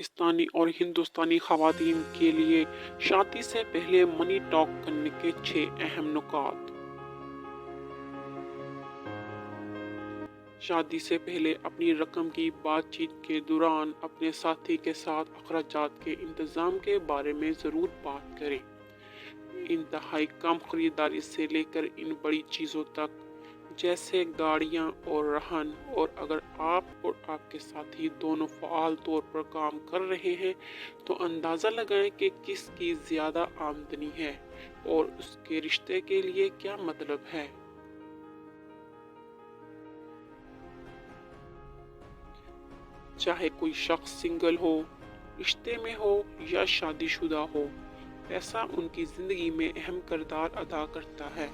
पाकिस्तानी और हिंदुस्तानी ख़वातीन के लिए शादी से पहले मनी टॉक करने के 6 अहम नुकात। शादी से पहले अपनी रकम की बातचीत के दौरान अपने साथी के साथ अखराजात के इंतज़ाम के बारे में ज़रूर बात करें। इंतहाई कम खरीदारी से लेकर इन बड़ी चीज़ों तक जैसे गाड़ियां और रहन, और अगर आप और आपके साथी दोनों फ़आल तौर पर काम कर रहे हैं तो अंदाज़ा लगाएं कि किसकी ज़्यादा आमदनी है और उसके रिश्ते के लिए क्या मतलब है। चाहे कोई शख्स सिंगल हो, रिश्ते में हो या शादीशुदा हो, पैसा उनकी ज़िंदगी में अहम किरदार अदा करता है।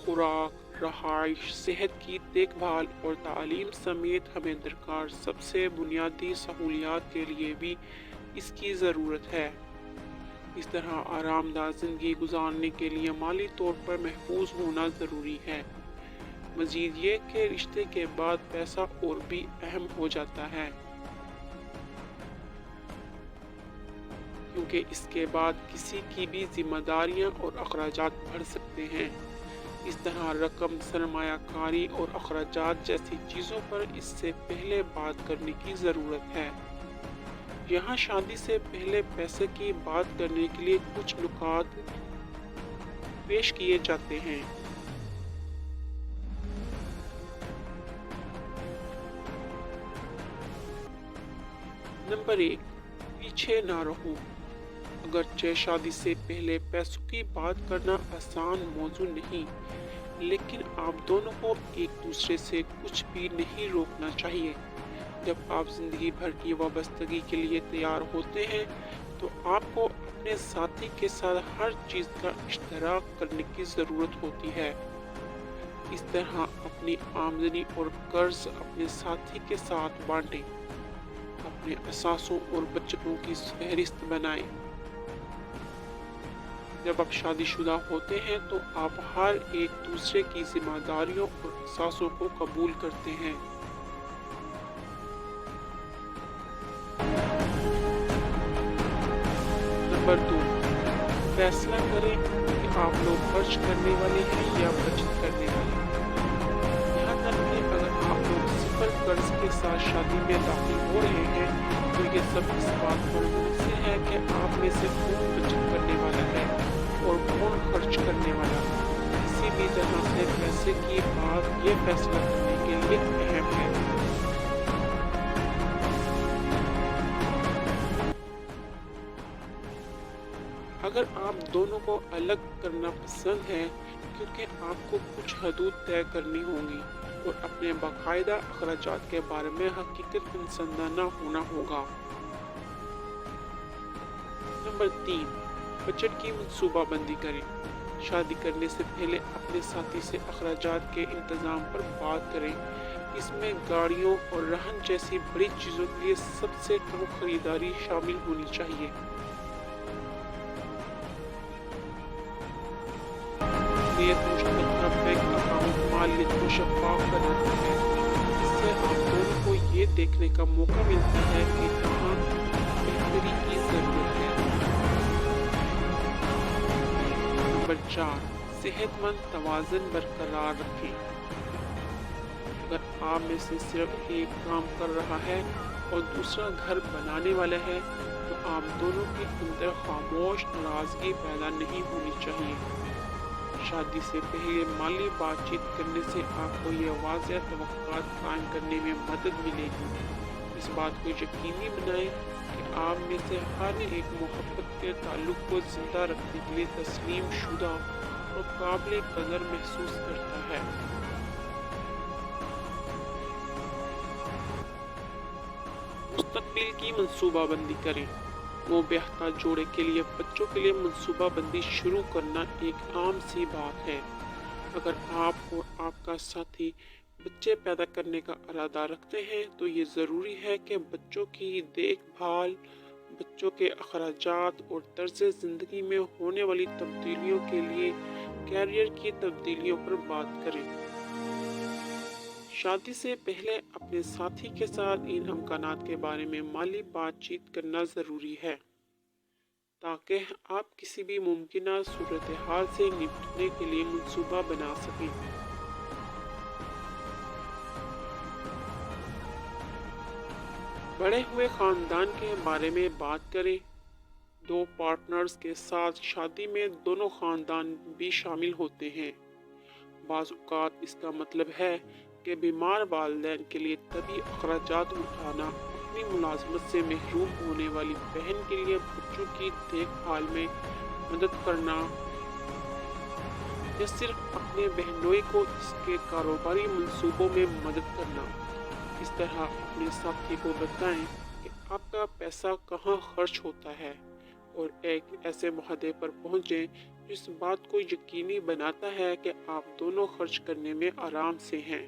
खुराक, रहाइश, सेहत की देखभाल और तालीम समेत हमें दरकार सबसे बुनियादी सहूलियात के लिए भी इसकी ज़रूरत है। इस तरह आरामदाह ज़िंदगी गुजारने के लिए माली तौर पर महफूज होना ज़रूरी है। मज़ीद ये कि रिश्ते के बाद पैसा और भी अहम हो जाता है, क्योंकि इसके बाद किसी की भी जिम्मेदारियां और अखराजात बढ़ सकते हैं। इस तरह रकम, सरमायाकारी और अखराजात जैसी चीज़ों पर इससे पहले बात करने की ज़रूरत है। यहाँ शादी से पहले पैसे की बात करने के लिए कुछ नुकात पेश किए जाते हैं। नंबर 1, पीछे ना रहो। अगरचे शादी से पहले पैसों की बात करना आसान मौजू नहीं, लेकिन आप दोनों को एक दूसरे से कुछ भी नहीं रोकना चाहिए। जब आप जिंदगी भर की वाबस्तगी के लिए तैयार होते हैं तो आपको अपने साथी के साथ हर चीज़ का इश्तराक करने की ज़रूरत होती है। इस तरह अपनी आमदनी और कर्ज अपने साथी के साथ बांटें। अपने असासों और बचतों की फहरिस्त बनाएं। जब आप शादीशुदा होते हैं तो आप हर एक दूसरे की जिम्मेदारियों और असासों को कबूल करते हैं। नंबर 2, फैसला करें कि आप लोग खर्च करने वाले हैं या बचत करने वाले हैं। यहाँ तक कि अगर आप लोग सिफर कर्ज के साथ शादी में दाखिल हो रहे हैं तो ये सब इस बात पर मुनहसर है कि आप में से कौन बचत करने वाला है और कौन खर्च करने वाला। किसी भी तरह से पैसे की बात ये फैसला करने के लिए अहम है। अगर आप दोनों को अलग करना पसंद है, क्योंकि आपको कुछ हदूद तय करनी होंगी और अपने बाकायदा अखराजात के बारे में हकीकत इंसाना होना होगा। नंबर 3, बजट की मंसूबाबंदी करें। शादी करने से पहले अपने साथी से अखराजात के इंतज़ाम पर बात करें। इसमें गाड़ियों और रहन जैसी बड़ी चीज़ों के लिए सबसे कम खरीदारी शामिल होनी चाहिए। नियत मुश्तरका बैंक अकाउंट मालियत को शफाफ बनाता है। इससे आप दोनों को ये देखने का मौका मिलता है कि कहाँ बेहतरी की ज़रूरत है। नंबर 4, सेहतमंद तवाज़ुन बरकरार रखें। अगर आप में से सिर्फ एक काम कर रहा है और दूसरा घर बनाने वाला है तो आप दोनों के अंदर खामोश नाराज़गी पैदा नहीं होनी चाहिए। शादी से पहले माली बातचीत करने से आपको यह वाज़ेह तवक्कुआत कायम करने में मदद मिलेगी। इस बात को यकीनी बनाएं कि आप में से हर एक मोहब्बत के ताल्लुक को जिंदा रखने के लिए तस्लीम शुदा और काबिल कदर महसूस करता है। मुस्तकबिल की मंसूबाबंदी करें। वो बेहतर जोड़े के लिए बच्चों के लिए मंसूबाबंदी शुरू करना एक आम सी बात है। अगर आप और आपका साथी बच्चे पैदा करने का इरादा रखते हैं तो ये ज़रूरी है कि बच्चों की देखभाल, बच्चों के अखराजात और तर्ज ज़िंदगी में होने वाली तब्दीलियों के लिए कैरियर की तब्दीलियों पर बात करें। शादी से पहले अपने साथी के साथ इन अमकानात के बारे में माली बातचीत करना ज़रूरी है, ताकि आप किसी भी मुमकिन सूरत हाल से निपटने के लिए मंसूबा बना सकें। बड़े हुए ख़ानदान के बारे में बात करें। दो पार्टनर्स के साथ शादी में दोनों ख़ानदान भी शामिल होते हैं। बाज़ औक़ात इसका मतलब है कि बीमार वालिदैन के लिए तबी अखराजात उठाना, अपनी मुलाजमत से महरूम होने वाली बहन के लिए बच्चों की देखभाल में मदद करना, या सिर्फ अपने बहनोई को इसके कारोबारी मंसूबों में मदद करना। इस तरह अपने साथी को बताएं कि आपका पैसा कहाँ खर्च होता है, और एक ऐसे मुहद्दे पर पहुँचें जो इस बात को यकीनी बनाता है कि आप दोनों खर्च करने में आराम से हैं।